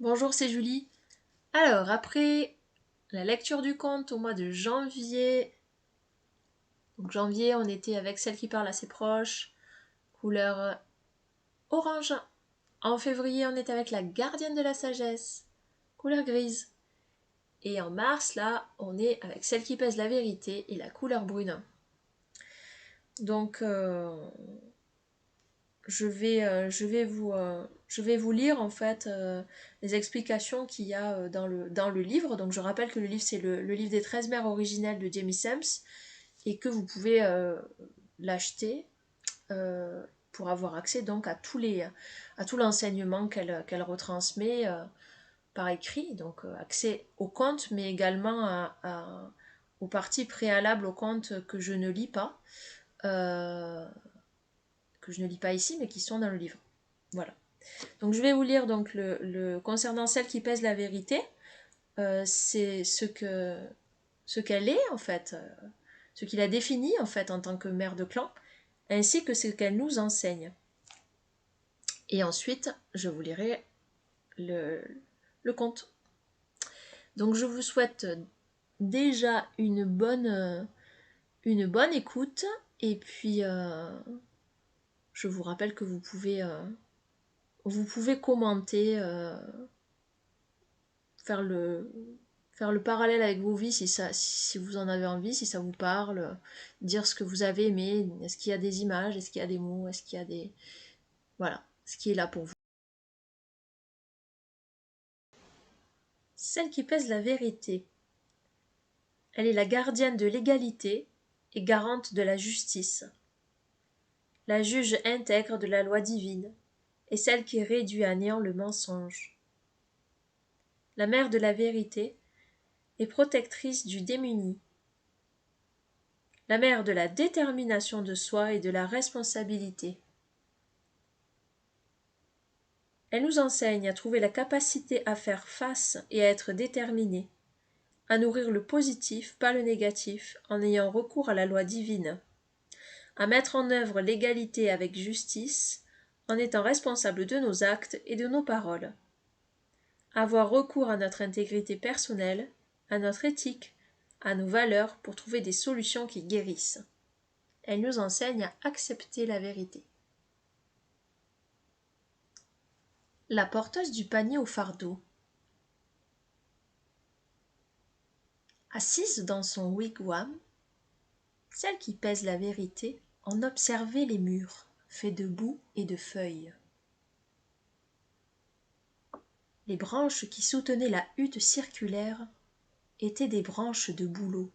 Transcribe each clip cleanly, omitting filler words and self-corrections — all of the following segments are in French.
Bonjour, c'est Julie. Alors, après la lecture du conte au mois de janvier, donc janvier, on était avec Celle qui parle à ses proches, couleur orange. En février, on était avec La gardienne de la sagesse, couleur grise. Et en mars, là, on est avec Celle qui pèse la vérité et la couleur brune. Donc, je vais vous lire en fait les explications qu'il y a dans le livre. Donc je rappelle que le livre c'est le livre des 13 mères originelles de Jamie Sams et que vous pouvez l'acheter pour avoir accès donc à tout l'enseignement qu'elle retransmet par écrit, donc accès au conte, mais également aux parties préalables au conte que je ne lis pas. Euh, que je ne lis pas ici, mais qui sont dans le livre. Voilà. Donc je vais vous lire donc concernant Celle qui pèse la vérité. C'est ce qu'elle est en fait, ce qu'il a défini en fait en tant que mère de clan, ainsi que ce qu'elle nous enseigne. Et ensuite, je vous lirai le, le conte. Donc je vous souhaite déjà une bonne écoute, et puis je vous rappelle que vous pouvez commenter, faire le parallèle avec vos vies si vous en avez envie, si ça vous parle, dire ce que vous avez aimé, est-ce qu'il y a des images, est-ce qu'il y a des mots, est-ce qu'il y a des... Voilà, ce qui est là pour vous. Celle qui pèse la vérité. Elle est la gardienne de l'égalité et garante de la justice. La juge intègre de la loi divine et celle qui réduit à néant le mensonge. La mère de la vérité est protectrice du démuni. La mère de la détermination de soi et de la responsabilité. Elle nous enseigne à trouver la capacité à faire face et à être déterminée, à nourrir le positif, pas le négatif, en ayant recours à la loi divine, à mettre en œuvre l'égalité avec justice, en étant responsable de nos actes et de nos paroles, avoir recours à notre intégrité personnelle, à notre éthique, à nos valeurs pour trouver des solutions qui guérissent. Elle nous enseigne à accepter la vérité. La porteuse du panier au fardeau. Assise dans son wigwam, celle qui pèse la vérité en observait les murs, faits de boue et de feuilles. Les branches qui soutenaient la hutte circulaire étaient des branches de bouleau.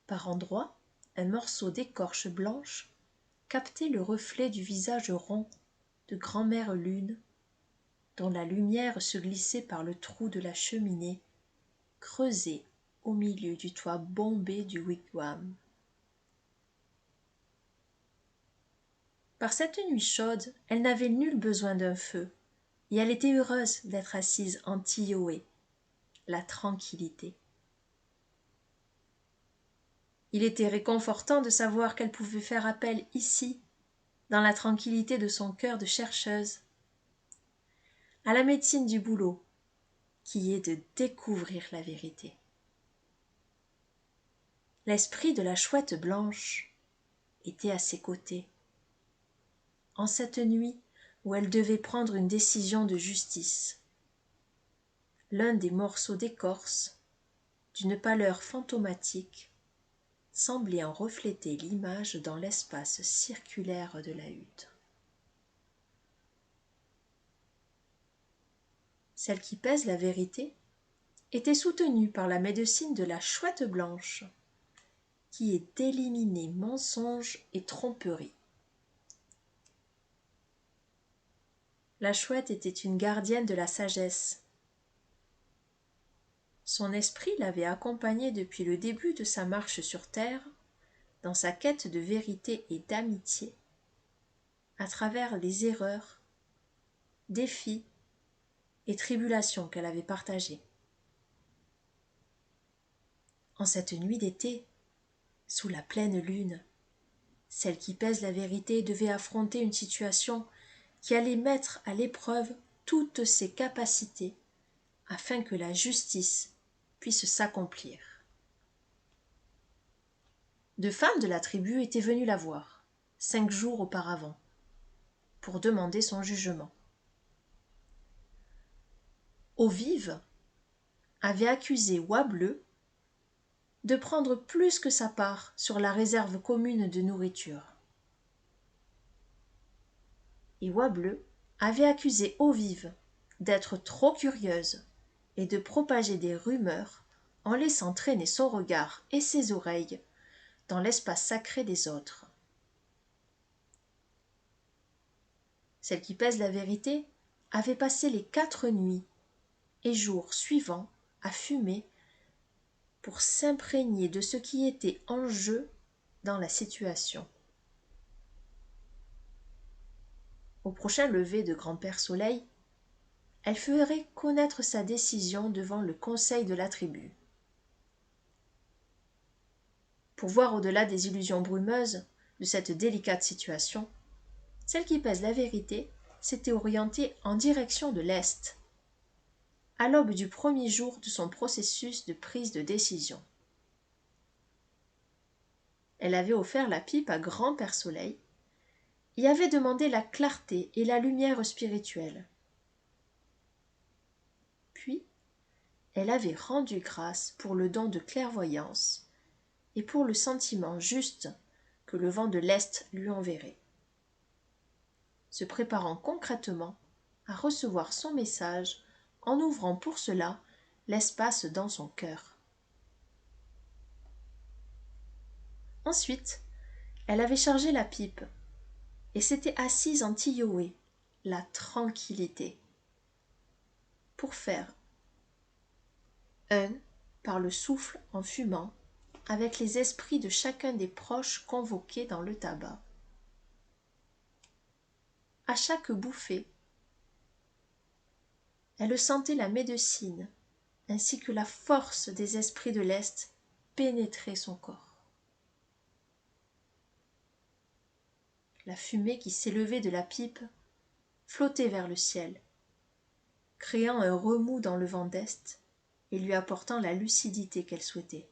Par endroits, un morceau d'écorce blanche captait le reflet du visage rond de grand-mère Lune, dont la lumière se glissait par le trou de la cheminée, creusée au milieu du toit bombé du wigwam. Par cette nuit chaude, elle n'avait nul besoin d'un feu, et elle était heureuse d'être assise en Tioé, la tranquillité. Il était réconfortant de savoir qu'elle pouvait faire appel ici, dans la tranquillité de son cœur de chercheuse, à la médecine du boulot, qui est de découvrir la vérité. L'esprit de la chouette blanche était à ses côtés, en cette nuit où elle devait prendre une décision de justice. L'un des morceaux d'écorce, d'une pâleur fantomatique, semblait en refléter l'image dans l'espace circulaire de la hutte. Celle qui pèse la vérité était soutenue par la médecine de la chouette blanche, qui est d'éliminer mensonges et tromperies. La chouette était une gardienne de la sagesse. Son esprit l'avait accompagnée depuis le début de sa marche sur terre, dans sa quête de vérité et d'amitié, à travers les erreurs, défis et tribulations qu'elle avait partagées. En cette nuit d'été, sous la pleine lune, celle qui pèse la vérité devait affronter une situation qui allait mettre à l'épreuve toutes ses capacités afin que la justice puisse s'accomplir. 2 femmes de la tribu étaient venues la voir, 5 jours auparavant, pour demander son jugement. Eau-Vive avait accusé Oie-Bleu de prendre plus que sa part sur la réserve commune de nourriture. Et Oie-Bleu avait accusé Eau-Vive d'être trop curieuse et de propager des rumeurs en laissant traîner son regard et ses oreilles dans l'espace sacré des autres. Celle qui pèse la vérité avait passé les 4 nuits et jours suivants à fumer pour s'imprégner de ce qui était en jeu dans la situation. Au prochain lever de Grand-Père Soleil, elle ferait connaître sa décision devant le conseil de la tribu. Pour voir au-delà des illusions brumeuses de cette délicate situation, celle qui pèse la vérité s'était orientée en direction de l'Est, à l'aube du premier jour de son processus de prise de décision. Elle avait offert la pipe à Grand-Père Soleil et avait demandé la clarté et la lumière spirituelle. Puis, elle avait rendu grâce pour le don de clairvoyance et pour le sentiment juste que le vent de l'Est lui enverrait, se préparant concrètement à recevoir son message en ouvrant pour cela l'espace dans son cœur. Ensuite, elle avait chargé la pipe et s'était assise en tillioé, la tranquillité, pour faire un par le souffle en fumant avec les esprits de chacun des proches convoqués dans le tabac. À chaque bouffée, elle sentait la médecine ainsi que la force des esprits de l'Est pénétrer son corps. La fumée qui s'élevait de la pipe flottait vers le ciel, créant un remous dans le vent d'Est et lui apportant la lucidité qu'elle souhaitait.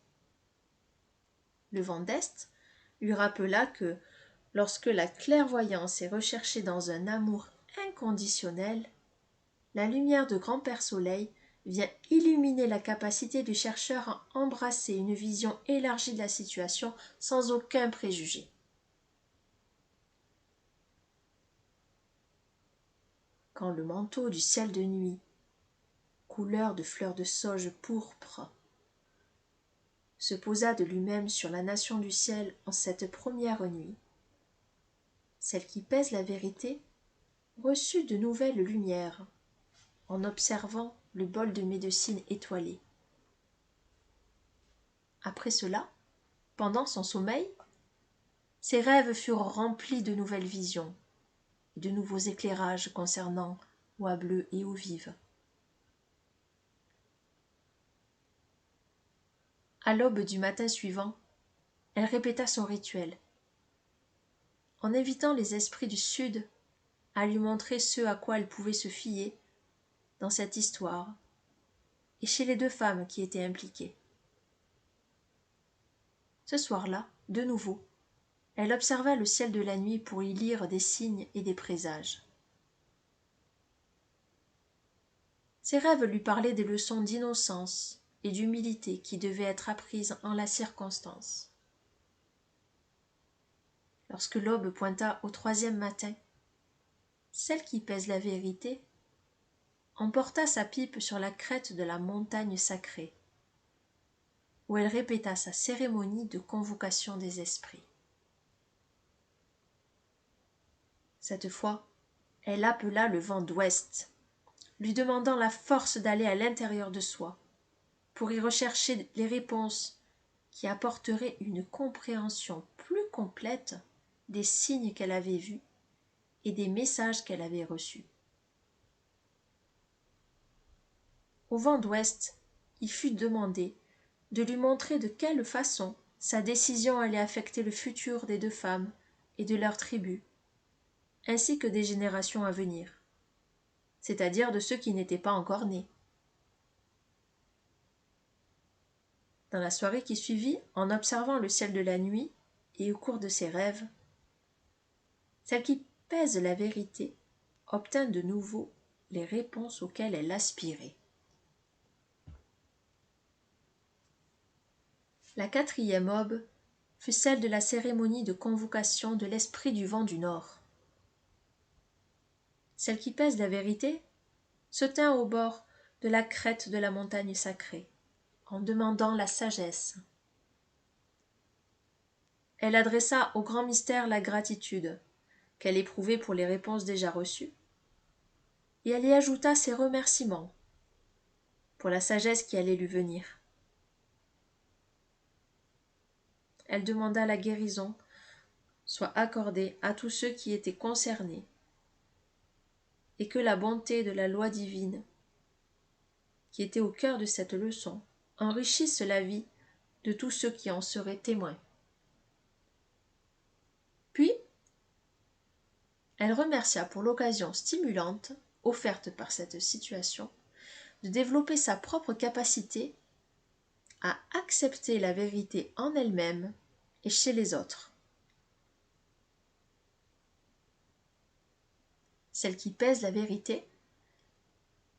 Le vent d'Est lui rappela que, lorsque la clairvoyance est recherchée dans un amour inconditionnel, la lumière de Grand-Père Soleil vient illuminer la capacité du chercheur à embrasser une vision élargie de la situation sans aucun préjugé. Quand le manteau du ciel de nuit, couleur de fleurs de sauge pourpre, se posa de lui-même sur la nation du ciel en cette première nuit, celle qui pèse la vérité reçut de nouvelles lumières en observant le bol de médecine étoilé. Après cela, pendant son sommeil, ses rêves furent remplis de nouvelles visions et de nouveaux éclairages concernant Oie-Bleu et Eau-Vive. À l'aube du matin suivant, elle répéta son rituel, en invitant les esprits du Sud à lui montrer ce à quoi elle pouvait se fier dans cette histoire et chez les 2 femmes qui étaient impliquées. Ce soir-là, de nouveau, elle observa le ciel de la nuit pour y lire des signes et des présages. Ses rêves lui parlaient des leçons d'innocence et d'humilité qui devaient être apprises en la circonstance. Lorsque l'aube pointa au 3e matin, celle qui pèse la vérité emporta sa pipe sur la crête de la montagne sacrée, où elle répéta sa cérémonie de convocation des esprits. Cette fois, elle appela le vent d'ouest, lui demandant la force d'aller à l'intérieur de soi, pour y rechercher les réponses qui apporteraient une compréhension plus complète des signes qu'elle avait vus et des messages qu'elle avait reçus. Au vent d'ouest, il fut demandé de lui montrer de quelle façon sa décision allait affecter le futur des 2 femmes et de leur tribu, ainsi que des générations à venir, c'est-à-dire de ceux qui n'étaient pas encore nés. Dans la soirée qui suivit, en observant le ciel de la nuit et au cours de ses rêves, celle qui pèse la vérité obtint de nouveau les réponses auxquelles elle aspirait. La quatrième aube fut celle de la cérémonie de convocation de l'esprit du vent du Nord. Celle qui pèse la vérité se tint au bord de la crête de la montagne sacrée, en demandant la sagesse. Elle adressa au grand mystère la gratitude qu'elle éprouvait pour les réponses déjà reçues, et elle y ajouta ses remerciements pour la sagesse qui allait lui venir. Elle demanda la guérison soit accordée à tous ceux qui étaient concernés, et que la bonté de la loi divine, qui était au cœur de cette leçon, enrichisse la vie de tous ceux qui en seraient témoins. Puis, elle remercia pour l'occasion stimulante offerte par cette situation de développer sa propre capacité à accepter la vérité en elle-même et chez les autres. Celle qui pèse la vérité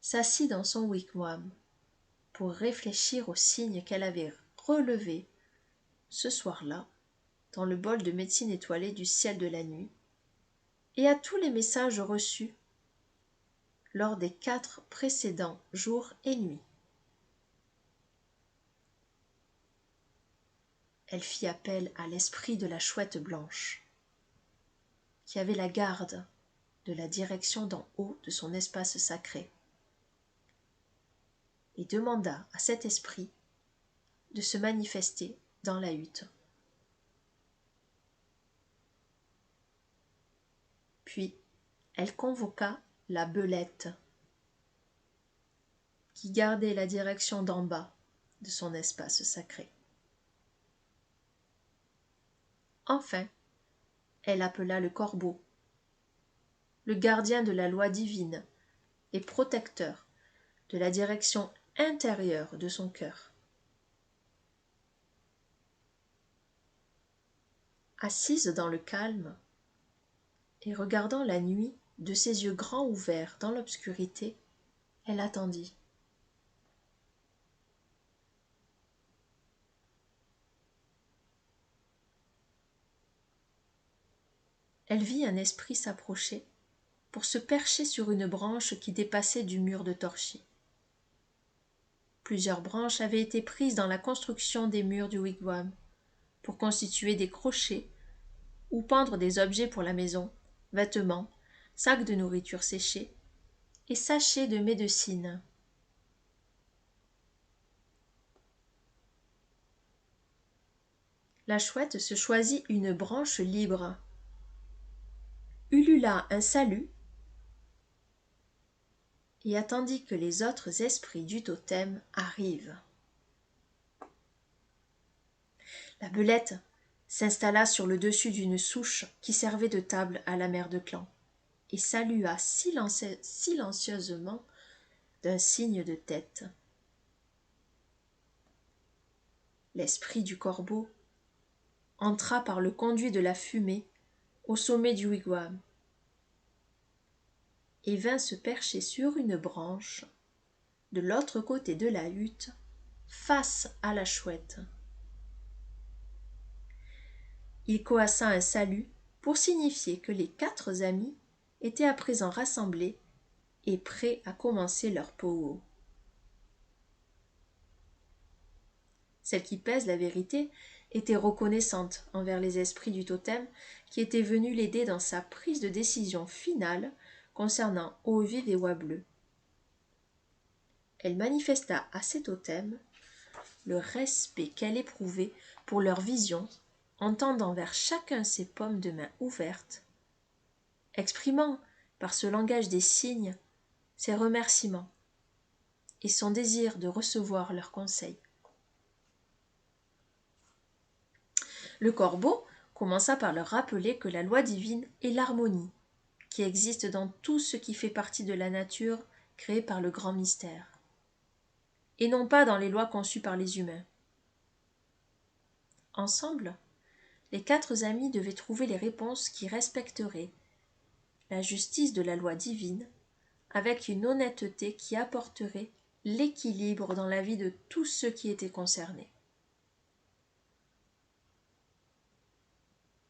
s'assit dans son wigwam pour réfléchir aux signes qu'elle avait relevés ce soir-là dans le bol de médecine étoilée du ciel de la nuit et à tous les messages reçus lors des 4 précédents jours et nuits. Elle fit appel à l'esprit de la chouette blanche, qui avait la garde de la direction d'en haut de son espace sacré, et demanda à cet esprit de se manifester dans la hutte. Puis, elle convoqua la belette, qui gardait la direction d'en bas de son espace sacré. Enfin, elle appela le corbeau, le gardien de la loi divine et protecteur de la direction intérieure de son cœur. Assise dans le calme et regardant la nuit de ses yeux grands ouverts dans l'obscurité, elle attendit. Elle vit un esprit s'approcher pour se percher sur une branche qui dépassait du mur de torchis. Plusieurs branches avaient été prises dans la construction des murs du wigwam pour constituer des crochets ou pendre des objets pour la maison, vêtements, sacs de nourriture séchée et sachets de médecine. La chouette se choisit une branche libre, ulula un salut et attendit que les autres esprits du totem arrivent. La belette s'installa sur le dessus d'une souche qui servait de table à la mère de clan et salua silencieusement d'un signe de tête. L'esprit du corbeau entra par le conduit de la fumée au sommet du wigwam et vint se percher sur une branche de l'autre côté de la hutte face à la chouette. Il coassa un salut pour signifier que les 4 amis étaient à présent rassemblés et prêts à commencer leur pow. Celle qui pèse la vérité était reconnaissante envers les esprits du totem qui étaient venus l'aider dans sa prise de décision finale concernant Eau-Vive et Oie-Bleue. Elle manifesta à ces totems le respect qu'elle éprouvait pour leur vision en tendant vers chacun ses paumes de main ouvertes, exprimant par ce langage des signes ses remerciements et son désir de recevoir leurs conseils. Le corbeau commença par leur rappeler que la loi divine est l'harmonie qui existe dans tout ce qui fait partie de la nature créée par le grand mystère, et non pas dans les lois conçues par les humains. Ensemble, les 4 amis devaient trouver les réponses qui respecteraient la justice de la loi divine avec une honnêteté qui apporterait l'équilibre dans la vie de tous ceux qui étaient concernés.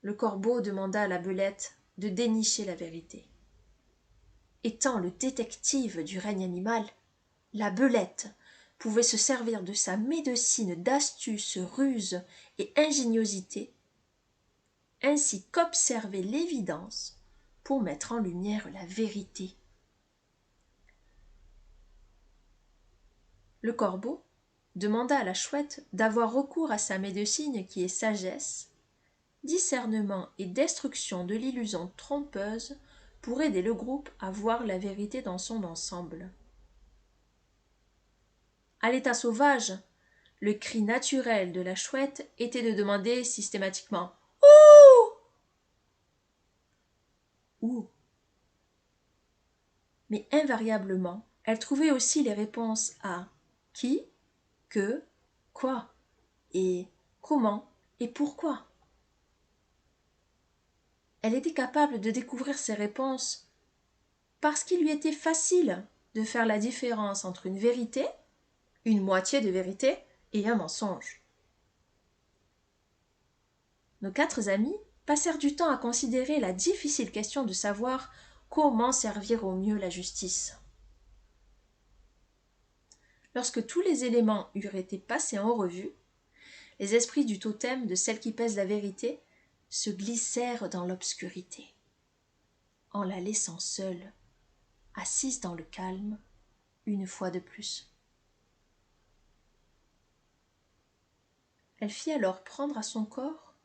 Le corbeau demanda à la belette de dénicher la vérité. Étant le détective du règne animal, la belette pouvait se servir de sa médecine d'astuce, ruse et ingéniosité, ainsi qu'observer l'évidence pour mettre en lumière la vérité. Le corbeau demanda à la chouette d'avoir recours à sa médecine qui est sagesse, discernement et destruction de l'illusion trompeuse pour aider le groupe à voir la vérité dans son ensemble. À l'état sauvage, le cri naturel de la chouette était de demander systématiquement « Ouh !» Où. Mais invariablement, elle trouvait aussi les réponses à qui, que, quoi, et comment et pourquoi. Elle était capable de découvrir ces réponses parce qu'il lui était facile de faire la différence entre une vérité, une moitié de vérité et un mensonge. Nos 4 amis passèrent du temps à considérer la difficile question de savoir comment servir au mieux la justice. Lorsque tous les éléments eurent été passés en revue, les esprits du totem de celle qui pèse la vérité se glissèrent dans l'obscurité, en la laissant seule, assise dans le calme, une fois de plus. Elle fit alors prendre à son corps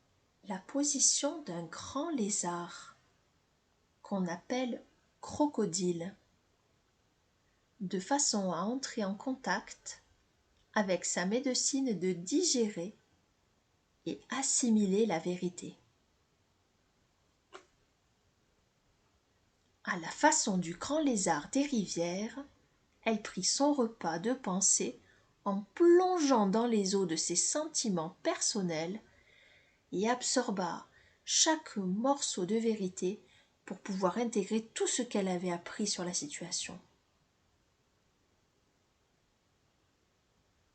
la position d'un grand lézard, qu'on appelle crocodile, de façon à entrer en contact avec sa médecine de digérer et assimiler la vérité. À la façon du grand lézard des rivières, elle prit son repas de pensée en plongeant dans les eaux de ses sentiments personnels et absorba chaque morceau de vérité pour pouvoir intégrer tout ce qu'elle avait appris sur la situation.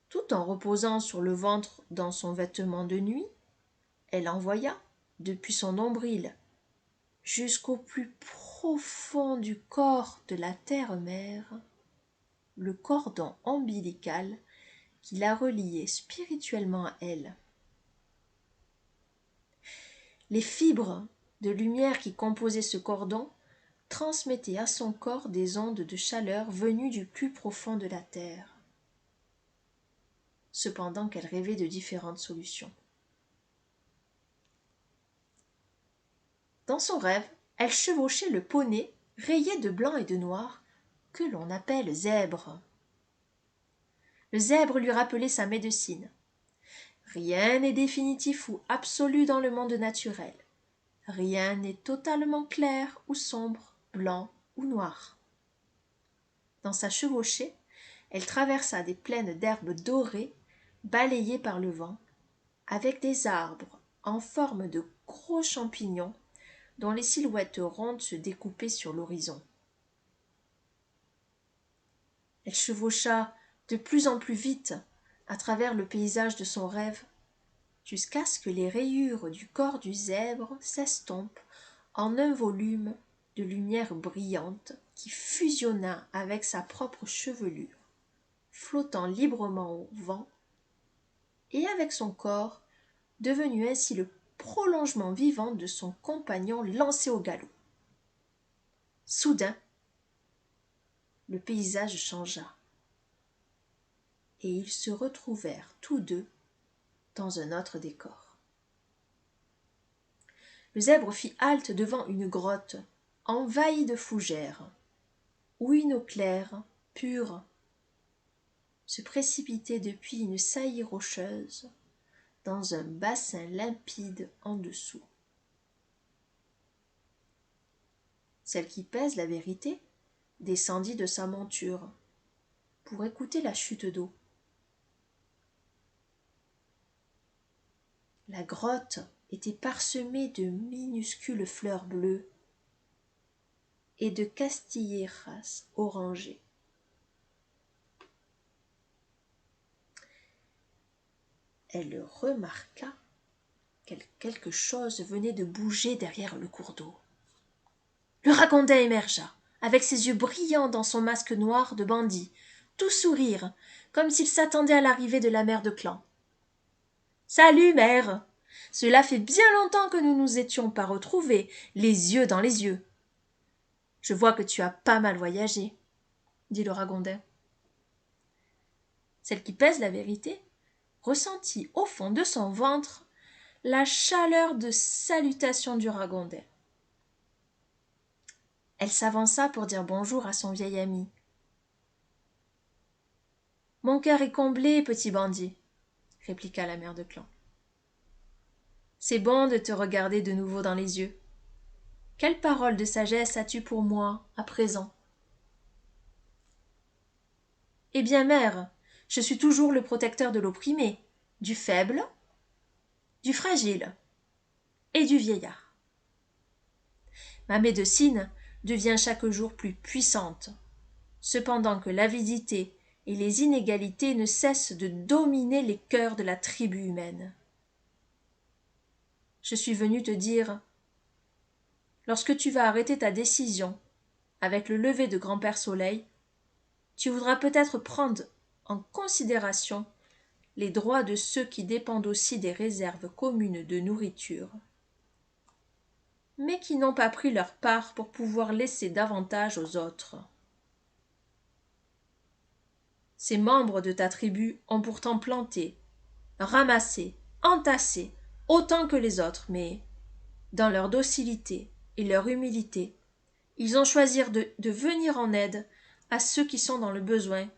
Tout en reposant sur le ventre dans son vêtement de nuit, elle envoya, depuis son nombril jusqu'au plus profond du corps de la terre-mère, le cordon ombilical qui la reliait spirituellement à elle. Les fibres de lumière qui composaient ce cordon transmettaient à son corps des ondes de chaleur venues du plus profond de la terre, cependant qu'elle rêvait de différentes solutions. Dans son rêve, elle chevauchait le poney rayé de blanc et de noir que l'on appelle zèbre. Le zèbre lui rappelait sa médecine. Rien n'est définitif ou absolu dans le monde naturel. Rien n'est totalement clair ou sombre, blanc ou noir. Dans sa chevauchée, elle traversa des plaines d'herbes dorées, balayées par le vent, avec des arbres en forme de gros champignons dont les silhouettes rondes se découpaient sur l'horizon. Elle chevaucha de plus en plus vite à travers le paysage de son rêve, jusqu'à ce que les rayures du corps du zèbre s'estompent en un volume de lumière brillante qui fusionna avec sa propre chevelure, flottant librement au vent, et avec son corps, devenu ainsi le prolongement vivant de son compagnon lancé au galop. Soudain, le paysage changea, et ils se retrouvèrent tous deux dans un autre décor. Le zèbre fit halte devant une grotte envahie de fougères, où une eau claire, pure, se précipitait depuis une saillie rocheuse dans un bassin limpide en dessous. Celle qui pèse la vérité descendit de sa monture pour écouter la chute d'eau. La grotte était parsemée de minuscules fleurs bleues et de castillejas orangées. Elle remarqua que quelque chose venait de bouger derrière le cours d'eau. Le ragondin émergea, avec ses yeux brillants dans son masque noir de bandit, tout sourire, comme s'il s'attendait à l'arrivée de la mère de clan. « Salut, mère! Cela fait bien longtemps que nous nous étions pas retrouvés, les yeux dans les yeux. Je vois que tu as pas mal voyagé, dit le ragondin. Celle qui pèse la vérité ressentit au fond de son ventre la chaleur de salutation du ragondin. Elle s'avança pour dire bonjour à son vieil ami. « Mon cœur est comblé, petit bandit, » répliqua la mère de clan. « C'est bon de te regarder de nouveau dans les yeux. Quelle parole de sagesse as-tu pour moi à présent ? » Eh bien, mère, je suis toujours le protecteur de l'opprimé, du faible, du fragile et du vieillard. Ma médecine devient chaque jour plus puissante, cependant que l'avidité et les inégalités ne cessent de dominer les cœurs de la tribu humaine. Je suis venu te dire, lorsque tu vas arrêter ta décision avec le lever de Grand-Père Soleil, tu voudras peut-être prendre en considération les droits de ceux qui dépendent aussi des réserves communes de nourriture, mais qui n'ont pas pris leur part pour pouvoir laisser davantage aux autres. Ces membres de ta tribu ont pourtant planté, ramassé, entassé, autant que les autres, mais, dans leur docilité et leur humilité, ils ont choisi de venir en aide à ceux qui sont dans le besoin,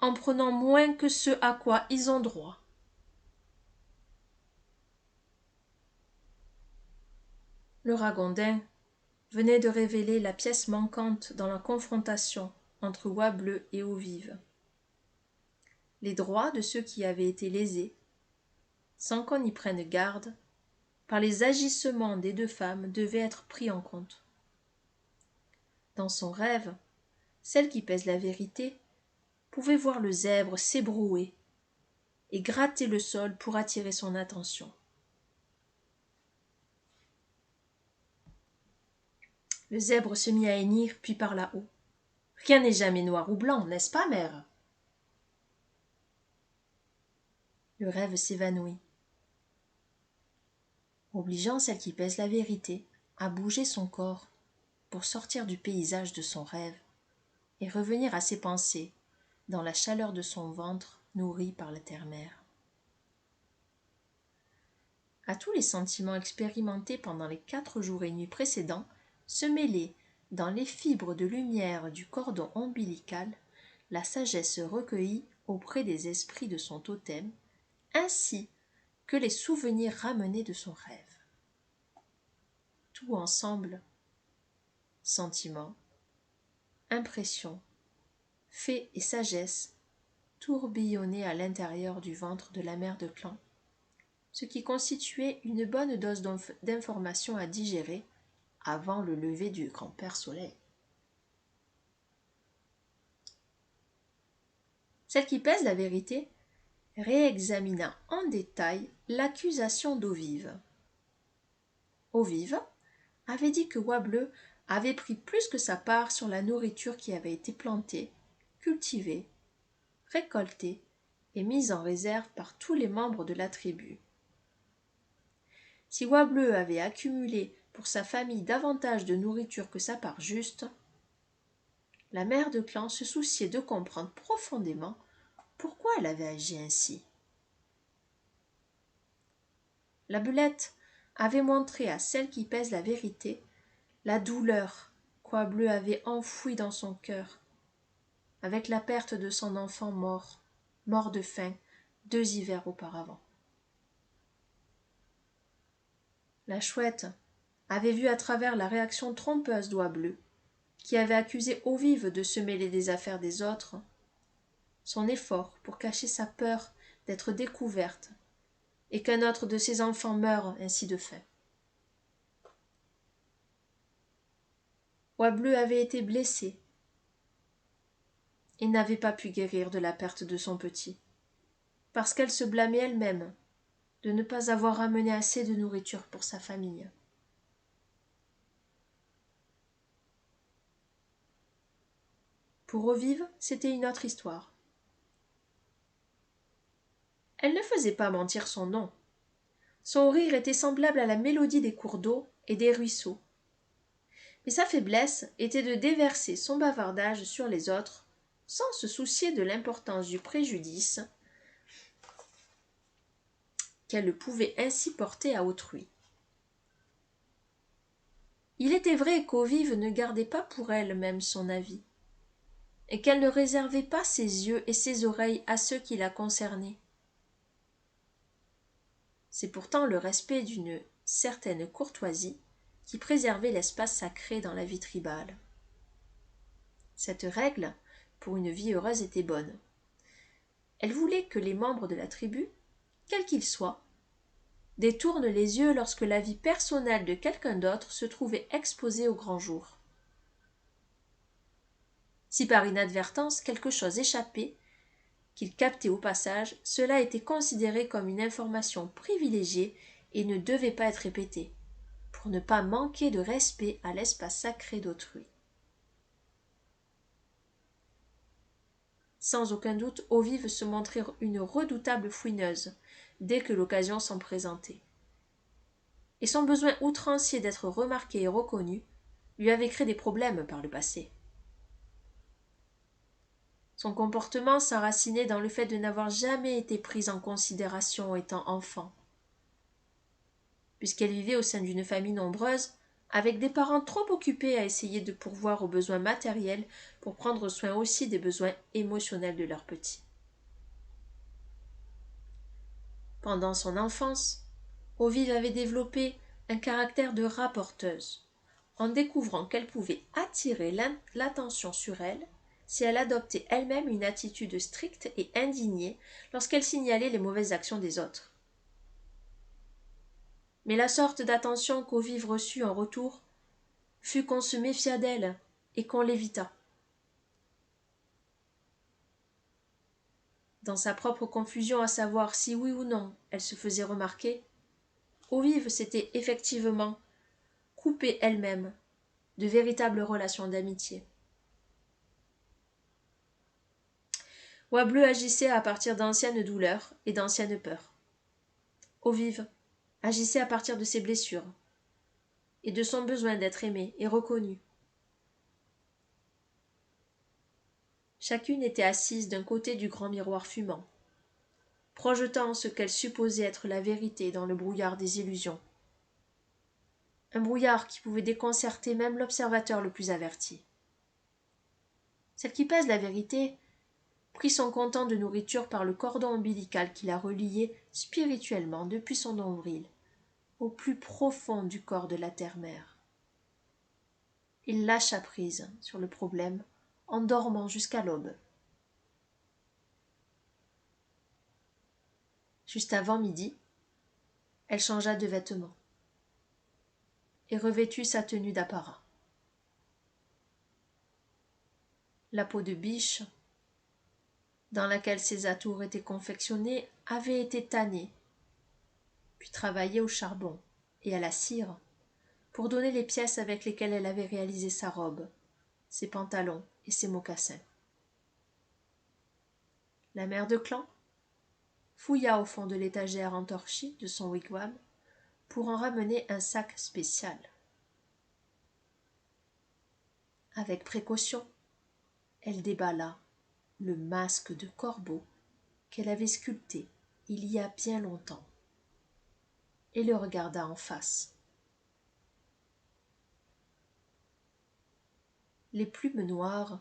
en prenant moins que ce à quoi ils ont droit. Le ragondin venait de révéler la pièce manquante dans la confrontation entre Oie Bleue et Eau Vive. Les droits de ceux qui avaient été lésés, sans qu'on y prenne garde, par les agissements des deux femmes devaient être pris en compte. Dans son rêve, celle qui pèse la vérité pouvait voir le zèbre s'ébrouer et gratter le sol pour attirer son attention. Le zèbre se mit à hennir, puis parla haut. « Rien n'est jamais noir ou blanc, n'est-ce pas, mère ?» Le rêve s'évanouit, obligeant celle qui pèse la vérité à bouger son corps pour sortir du paysage de son rêve et revenir à ses pensées dans la chaleur de son ventre nourri par la terre-mère. À tous les sentiments expérimentés pendant les 4 jours et nuits précédents se mêlait, dans les fibres de lumière du cordon ombilical, la sagesse recueillie auprès des esprits de son totem, ainsi que les souvenirs ramenés de son rêve. Tout ensemble, sentiments, impressions, faits et sagesse, tourbillonnaient à l'intérieur du ventre de la mère de clan, ce qui constituait une bonne dose d'informations à digérer avant le lever du grand-père Soleil. Celle qui pèse la vérité réexamina en détail l'accusation d'Eau Vive. Eau Vive avait dit que Oie Bleue avait pris plus que sa part sur la nourriture qui avait été plantée, cultivée, récoltée et mise en réserve par tous les membres de la tribu. Si Oie Bleue avait accumulé pour sa famille davantage de nourriture que sa part juste, la mère de clan se souciait de comprendre profondément pourquoi elle avait agi ainsi. La Belette avait montré à celle qui pèse la vérité la douleur qu'Oie Bleue avait enfouie dans son cœur, avec la perte de son enfant mort de faim 2 hivers auparavant. La chouette avait vu à travers la réaction trompeuse d'Oie Bleue qui avait accusé Eau-Vive de se mêler des affaires des autres, son effort pour cacher sa peur d'être découverte et qu'un autre de ses enfants meure ainsi de faim. Oie-Bleu avait été blessée et n'avait pas pu guérir de la perte de son petit, parce qu'elle se blâmait elle-même de ne pas avoir ramené assez de nourriture pour sa famille. Pour Eau-Vive, c'était une autre histoire. Elle ne faisait pas mentir son nom. Son rire était semblable à la mélodie des cours d'eau et des ruisseaux. Mais sa faiblesse était de déverser son bavardage sur les autres, sans se soucier de l'importance du préjudice qu'elle pouvait ainsi porter à autrui. Il était vrai qu'Eau-Vive ne gardait pas pour elle-même son avis, et qu'elle ne réservait pas ses yeux et ses oreilles à ceux qui la concernaient. C'est pourtant le respect d'une certaine courtoisie qui préservait l'espace sacré dans la vie tribale. Cette règle, pour une vie heureuse, était bonne. Elle voulait que les membres de la tribu, quels qu'ils soient, détournent les yeux lorsque la vie personnelle de quelqu'un d'autre se trouvait exposée au grand jour. Si par inadvertance quelque chose échappait, qu'il captait au passage, cela était considéré comme une information privilégiée et ne devait pas être répété, pour ne pas manquer de respect à l'espace sacré d'autrui. Sans aucun doute, Eau-Vive se montrait une redoutable fouineuse, dès que l'occasion s'en présentait. Et son besoin outrancier d'être remarquée et reconnue lui avait créé des problèmes par le passé. Son comportement s'enracinait dans le fait de n'avoir jamais été prise en considération étant enfant. Puisqu'elle vivait au sein d'une famille nombreuse, avec des parents trop occupés à essayer de pourvoir aux besoins matériels pour prendre soin aussi des besoins émotionnels de leurs petits. Pendant son enfance, Eau-Vive avait développé un caractère de rapporteuse, en découvrant qu'elle pouvait attirer l'attention sur elle si elle adoptait elle-même une attitude stricte et indignée lorsqu'elle signalait les mauvaises actions des autres. Mais la sorte d'attention qu'Eau-Vive reçut en retour fut qu'on se méfiât d'elle et qu'on l'évitât. Dans sa propre confusion à savoir si oui ou non elle se faisait remarquer, Eau-Vive s'était effectivement coupée elle-même de véritables relations d'amitié. Oie-Bleu agissait à partir d'anciennes douleurs et d'anciennes peurs. Eau-Vive agissait à partir de ses blessures et de son besoin d'être aimée et reconnue. Chacune était assise d'un côté du grand miroir fumant, projetant ce qu'elle supposait être la vérité dans le brouillard des illusions. Un brouillard qui pouvait déconcerter même l'observateur le plus averti. Celle qui pèse la vérité prit son content de nourriture par le cordon ombilical qui la reliait spirituellement depuis son nombril, au plus profond du corps de la terre-mère. Il lâcha prise sur le problème en dormant jusqu'à l'aube. Juste avant midi, elle changea de vêtements et revêtut sa tenue d'apparat. La peau de biche, dans laquelle ses atours étaient confectionnés, avait été tannée, puis travaillée au charbon et à la cire pour donner les pièces avec lesquelles elle avait réalisé sa robe, ses pantalons et ses mocassins. La mère de clan fouilla au fond de l'étagère entorchie de son wigwam pour en ramener un sac spécial. Avec précaution, elle déballa le masque de corbeau qu'elle avait sculpté il y a bien longtemps et le regarda en face. Les plumes noires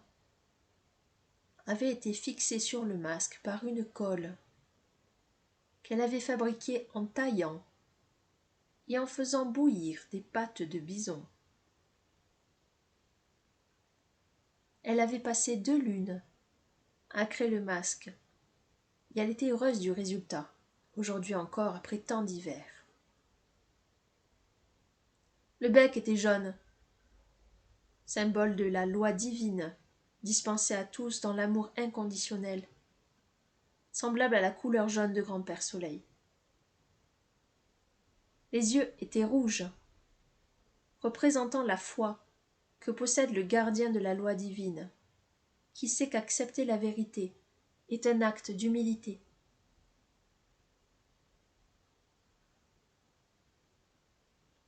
avaient été fixées sur le masque par une colle qu'elle avait fabriquée en taillant et en faisant bouillir des pattes de bison. Elle avait passé 2 lunes à créer le masque, et elle était heureuse du résultat, aujourd'hui encore après tant d'hivers. Le bec était jaune, symbole de la loi divine, dispensée à tous dans l'amour inconditionnel, semblable à la couleur jaune de Grand-Père Soleil. Les yeux étaient rouges, représentant la foi que possède le gardien de la loi divine, qui sait qu'accepter la vérité est un acte d'humilité.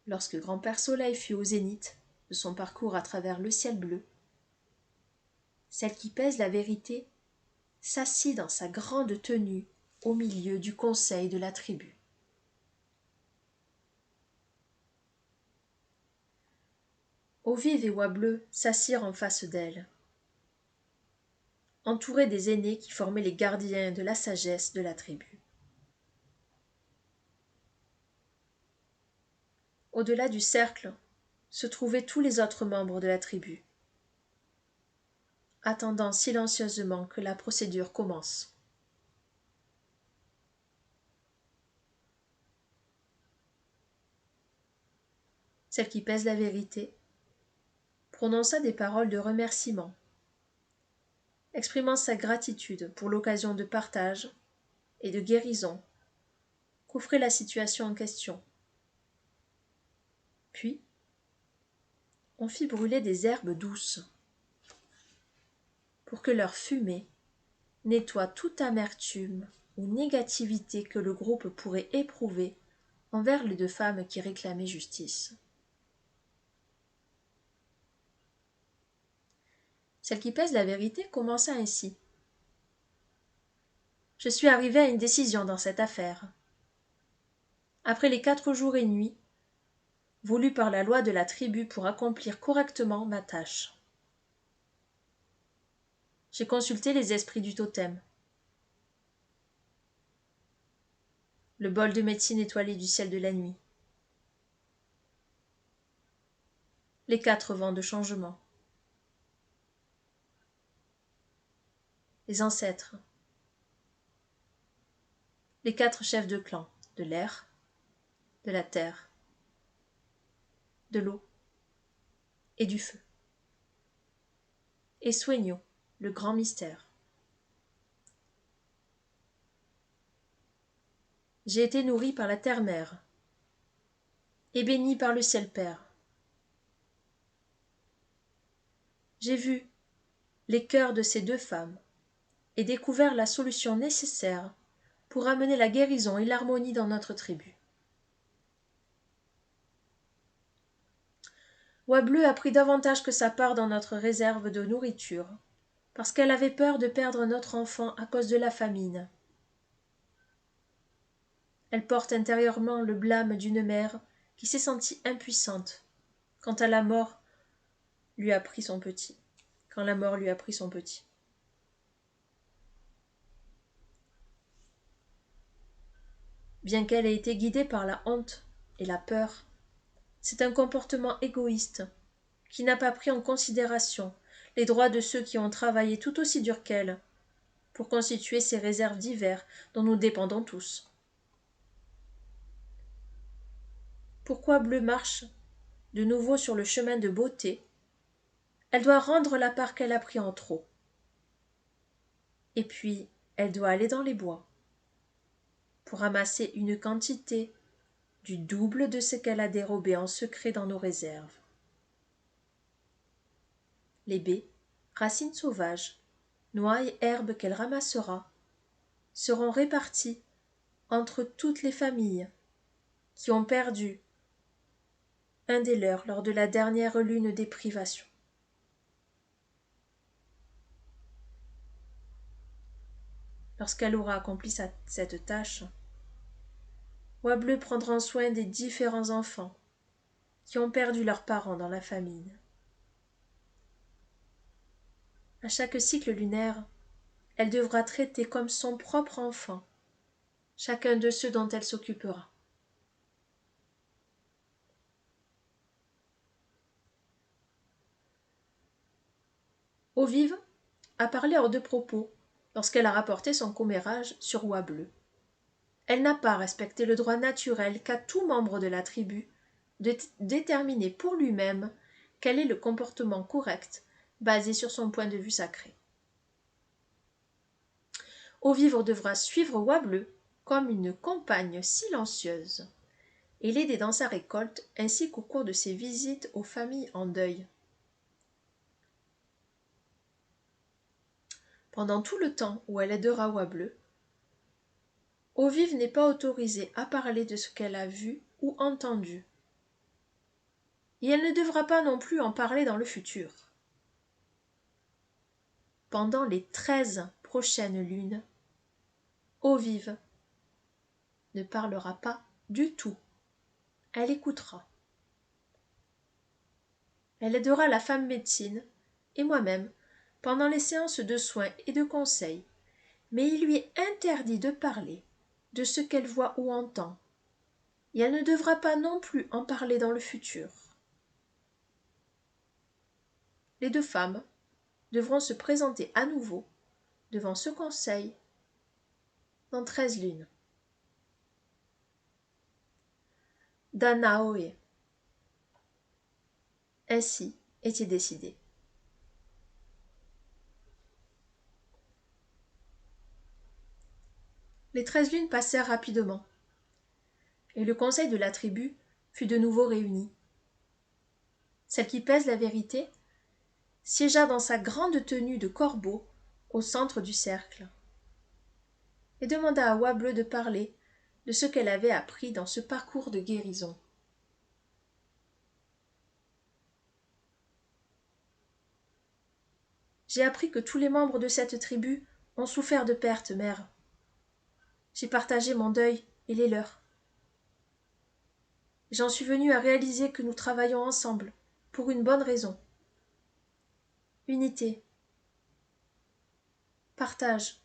Lorsque Grand-Père Soleil fut au zénith de son parcours à travers le ciel bleu, celle qui pèse la vérité s'assit dans sa grande tenue au milieu du conseil de la tribu. Eau-Vive et Oie-Bleue s'assirent en face d'elle, entourés des aînés qui formaient les gardiens de la sagesse de la tribu. Au-delà du cercle se trouvaient tous les autres membres de la tribu, attendant silencieusement que la procédure commence. Celle qui pèse la vérité prononça des paroles de remerciement, exprimant sa gratitude pour l'occasion de partage et de guérison qu'offrait la situation en question. Puis, on fit brûler des herbes douces pour que leur fumée nettoie toute amertume ou négativité que le groupe pourrait éprouver envers les 2 femmes qui réclamaient justice. Celle qui pèse la vérité commença ainsi. Je suis arrivée à une décision dans cette affaire. Après les 4 jours et nuits voulus par la loi de la tribu pour accomplir correctement ma tâche, j'ai consulté les esprits du totem, le bol de médecine étoilé du ciel de la nuit, les 4 vents de changement, les ancêtres, les 4 chefs de clan de l'air, de la terre, de l'eau et du feu, et Sueño, le grand mystère. J'ai été nourrie par la terre-mère et bénie par le ciel-père. J'ai vu les cœurs de ces 2 femmes et découvert la solution nécessaire pour amener la guérison et l'harmonie dans notre tribu. Oie-Bleue a pris davantage que sa part dans notre réserve de nourriture, parce qu'elle avait peur de perdre notre enfant à cause de la famine. Elle porte intérieurement le blâme d'une mère qui s'est sentie impuissante quand la mort lui a pris son petit. Bien qu'elle ait été guidée par la honte et la peur, c'est un comportement égoïste qui n'a pas pris en considération les droits de ceux qui ont travaillé tout aussi dur qu'elle pour constituer ces réserves d'hiver dont nous dépendons tous. Pourquoi Bleu marche de nouveau sur le chemin de beauté? Elle doit rendre la part qu'elle a pris en trop. Et puis, elle doit aller dans les bois pour ramasser une quantité du double de ce qu'elle a dérobé en secret dans nos réserves. Les baies, racines sauvages, noix et herbes qu'elle ramassera seront réparties entre toutes les familles qui ont perdu un des leurs lors de la dernière lune des privations. Lorsqu'elle aura accompli cette tâche, Oie-Bleue prendra soin des différents enfants qui ont perdu leurs parents dans la famine. À chaque cycle lunaire, elle devra traiter comme son propre enfant chacun de ceux dont elle s'occupera. Eau-Vive a parlé hors de propos lorsqu'elle a rapporté son commérage sur Oie Bleue. Elle n'a pas respecté le droit naturel qu'a tout membre de la tribu de déterminer pour lui-même quel est le comportement correct basé sur son point de vue sacré. Eau-Vive devra suivre Oie Bleue comme une compagne silencieuse et l'aider dans sa récolte ainsi qu'au cours de ses visites aux familles en deuil. Pendant tout le temps où elle aidera Oie Bleue, Eau-Vive n'est pas autorisée à parler de ce qu'elle a vu ou entendu. Et elle ne devra pas non plus en parler dans le futur. Pendant les 13 prochaines lunes, Eau-Vive ne parlera pas du tout. Elle écoutera. Elle aidera la femme médecine et moi-même pendant les séances de soins et de conseils, mais il lui est interdit de parler de ce qu'elle voit ou entend, et elle ne devra pas non plus en parler dans le futur. Les 2 femmes devront se présenter à nouveau devant ce conseil dans 13 lunes. Danaoe. Ainsi était décidé. Les 13 lunes passèrent rapidement, et le conseil de la tribu fut de nouveau réuni. Celle qui pèse la vérité siégea dans sa grande tenue de corbeau au centre du cercle, et demanda à Oie Bleue de parler de ce qu'elle avait appris dans ce parcours de guérison. J'ai appris que tous les membres de cette tribu ont souffert de pertes, mère. J'ai partagé mon deuil et les leurs. J'en suis venue à réaliser que nous travaillons ensemble, pour une bonne raison. Unité, partage,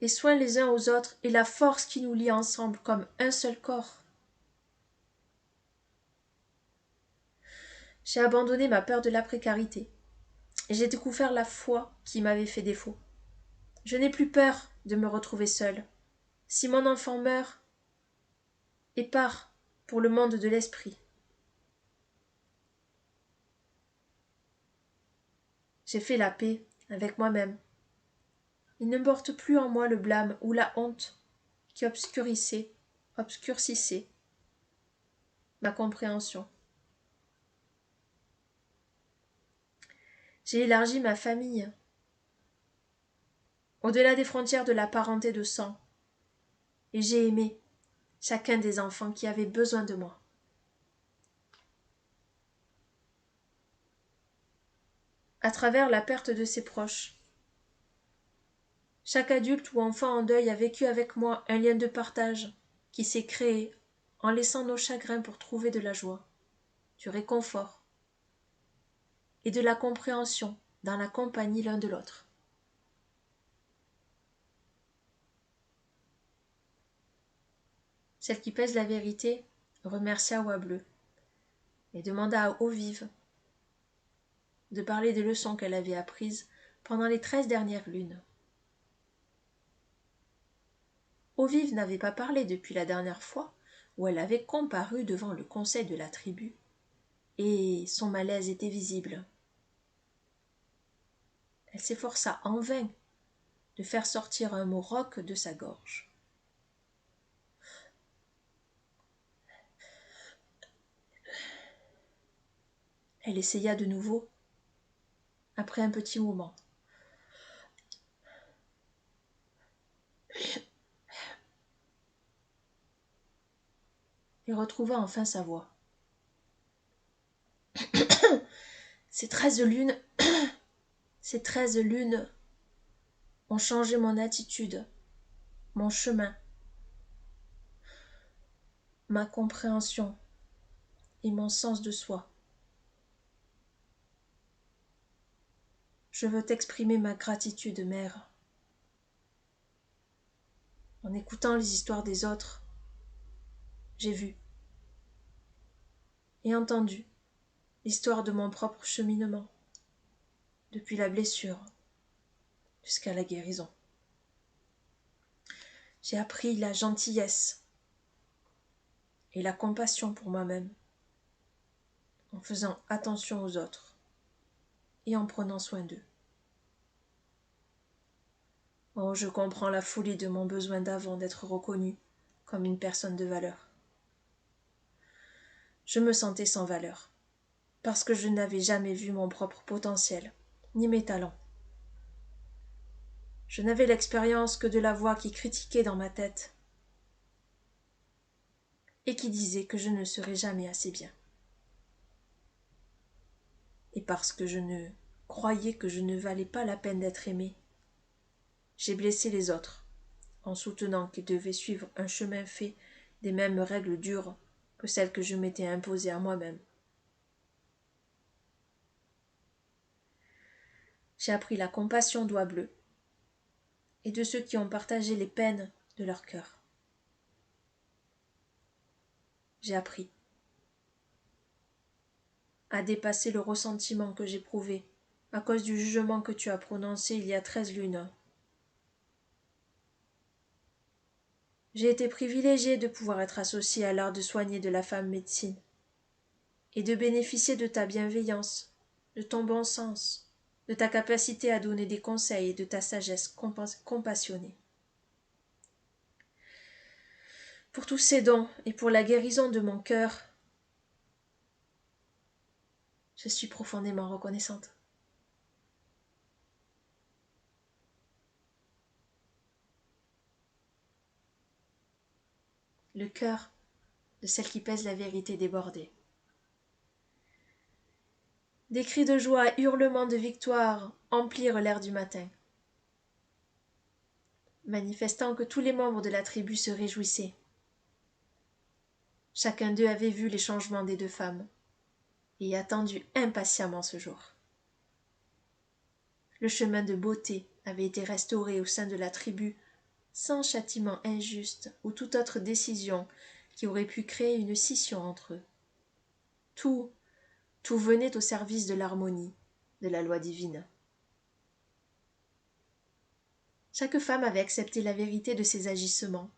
et soin les uns aux autres est la force qui nous lie ensemble comme un seul corps. J'ai abandonné ma peur de la précarité, et j'ai découvert la foi qui m'avait fait défaut. Je n'ai plus peur de me retrouver seule. Si mon enfant meurt et part pour le monde de l'esprit, j'ai fait la paix avec moi-même. Il ne porte plus en moi le blâme ou la honte qui obscurcissait ma compréhension. J'ai élargi ma famille au-delà des frontières de la parenté de sang, et j'ai aimé chacun des enfants qui avaient besoin de moi. À travers la perte de ses proches, chaque adulte ou enfant en deuil a vécu avec moi un lien de partage qui s'est créé en laissant nos chagrins pour trouver de la joie, du réconfort et de la compréhension dans la compagnie l'un de l'autre. Celle qui pèse la vérité remercia Oie Bleue et demanda à Eau-Vive de parler des leçons qu'elle avait apprises pendant les 13 dernières lunes. Eau-Vive n'avait pas parlé depuis la dernière fois où elle avait comparu devant le conseil de la tribu, et son malaise était visible. Elle s'efforça en vain de faire sortir un mot rauque de sa gorge. Elle essaya de nouveau, après un petit moment. Et retrouva enfin sa voix. Ces 13 lunes, ces 13 lunes ont changé mon attitude, mon chemin, ma compréhension et mon sens de soi. Je veux t'exprimer ma gratitude, mère. En écoutant les histoires des autres, j'ai vu et entendu l'histoire de mon propre cheminement. depuis la blessure jusqu'à la guérison. J'ai appris la gentillesse et la compassion pour moi-même en faisant attention aux autres et en prenant soin d'eux. Oh, je comprends la folie de mon besoin d'avant d'être reconnue comme une personne de valeur. Je me sentais sans valeur, parce que je n'avais jamais vu mon propre potentiel, ni mes talents. Je n'avais l'expérience que de la voix qui critiquait dans ma tête et qui disait que je ne serais jamais assez bien. Et parce que je ne croyais que je ne valais pas la peine d'être aimée, j'ai blessé les autres en soutenant qu'ils devaient suivre un chemin fait des mêmes règles dures que celles que je m'étais imposées à moi-même. J'ai appris la compassion d'oie bleue et de ceux qui ont partagé les peines de leur cœur. J'ai appris à dépasser le ressentiment que j'éprouvais à cause du jugement que tu as prononcé il y a 13 lunes. J'ai été privilégiée de pouvoir être associée à l'art de soigner de la femme médecine et de bénéficier de ta bienveillance, de ton bon sens, de ta capacité à donner des conseils et de ta sagesse compassionnée. Pour tous ces dons et pour la guérison de mon cœur, je suis profondément reconnaissante. Le cœur de celle qui pèse la vérité débordée. Des cris de joie et hurlements de victoire emplirent l'air du matin, manifestant que tous les membres de la tribu se réjouissaient. Chacun d'eux avait vu les changements des deux femmes et attendu impatiemment ce jour. Le chemin de beauté avait été restauré au sein de la tribu sans châtiment injuste ou toute autre décision qui aurait pu créer une scission entre eux. Tout venait au service de l'harmonie, de la loi divine. Chaque femme avait accepté la vérité de ses agissements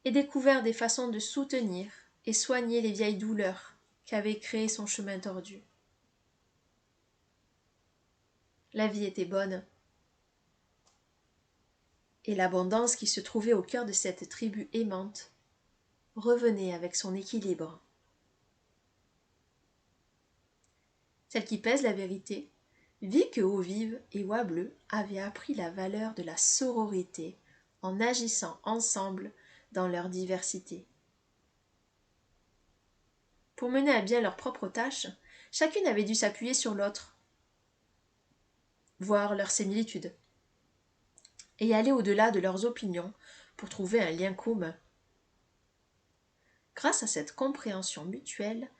et découvert des façons de soutenir et soigner les vieilles douleurs qu'avait créées son chemin tordu. La vie était bonne, et l'abondance qui se trouvait au cœur de cette tribu aimante revenait avec son équilibre. Celle qui pèse la vérité vit que Eau-Vive et Oie-Bleue avaient appris la valeur de la sororité en agissant ensemble dans leur diversité. Pour mener à bien leurs propres tâches, chacune avait dû s'appuyer sur l'autre, voir leurs similitudes, et aller au-delà de leurs opinions pour trouver un lien commun. Grâce à cette compréhension mutuelle,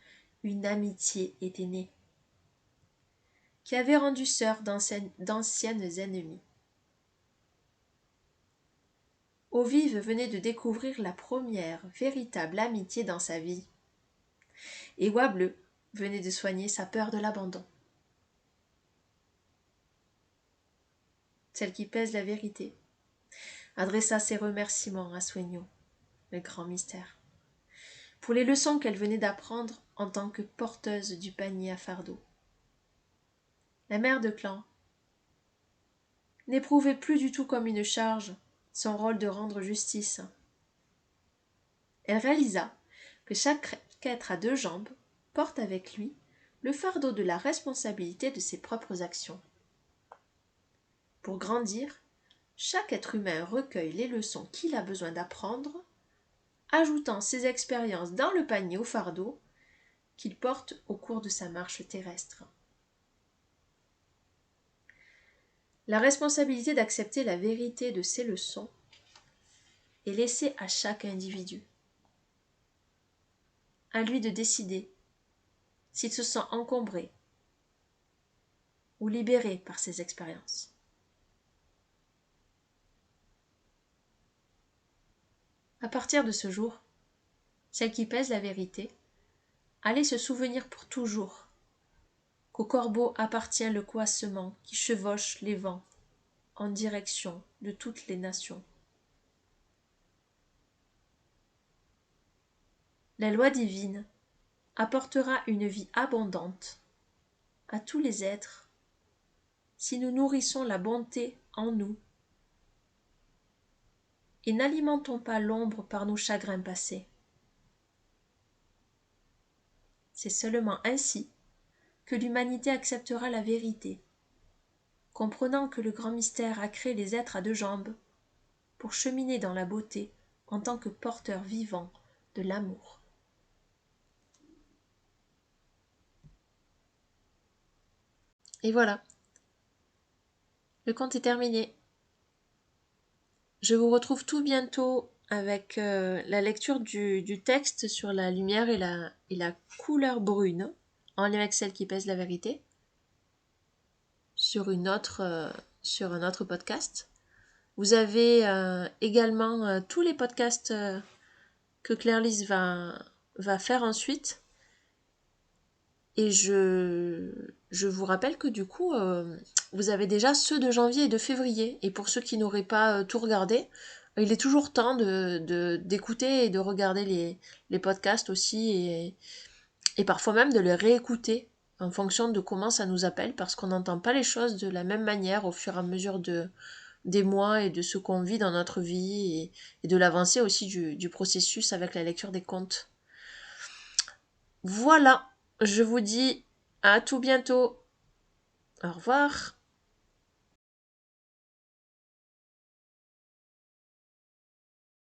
une amitié était née, qui avait rendu sœurs d'anciennes ennemies. Eau-Vive venait de découvrir la première véritable amitié dans sa vie, et Oie-Bleue venait de soigner sa peur de l'abandon. Celle qui pèse la vérité adressa ses remerciements à Soigno, le grand mystère, pour les leçons qu'elle venait d'apprendre en tant que porteuse du panier à fardeau. La mère de clan n'éprouvait plus du tout comme une charge son rôle de rendre justice. Elle réalisa que chaque être à deux jambes porte avec lui le fardeau de la responsabilité de ses propres actions. Pour grandir, chaque être humain recueille les leçons qu'il a besoin d'apprendre, ajoutant ses expériences dans le panier au fardeau qu'il porte au cours de sa marche terrestre. La responsabilité d'accepter la vérité de ces leçons est laissée à chaque individu. À lui de décider s'il se sent encombré ou libéré par ces expériences. À partir de ce jour, celle qui pèse la vérité allait se souvenir pour toujours qu'au corbeau appartient le coassement qui chevauche les vents en direction de toutes les nations. La loi divine apportera une vie abondante à tous les êtres si nous nourrissons la bonté en nous et n'alimentons pas l'ombre par nos chagrins passés. C'est seulement ainsi que l'humanité acceptera la vérité, comprenant que le grand mystère a créé les êtres à deux jambes pour cheminer dans la beauté en tant que porteurs vivants de l'amour. Et voilà, le conte est terminé. Je vous retrouve tout bientôt avec la lecture du texte sur la lumière et la couleur brune, en lien avec celle qui pèse la vérité, sur un autre podcast. Vous avez également tous les podcasts que Claire-Lise va faire ensuite. Et je vous rappelle que du coup, vous avez déjà ceux de janvier et de février. Et pour ceux qui n'auraient pas tout regardé, il est toujours temps d'écouter et de regarder les podcasts aussi. Et parfois même de les réécouter en fonction de comment ça nous appelle. Parce qu'on n'entend pas les choses de la même manière au fur et à mesure des mois et de ce qu'on vit dans notre vie. Et de l'avancée aussi du processus avec la lecture des contes. Voilà, je vous dis à tout bientôt. Au revoir.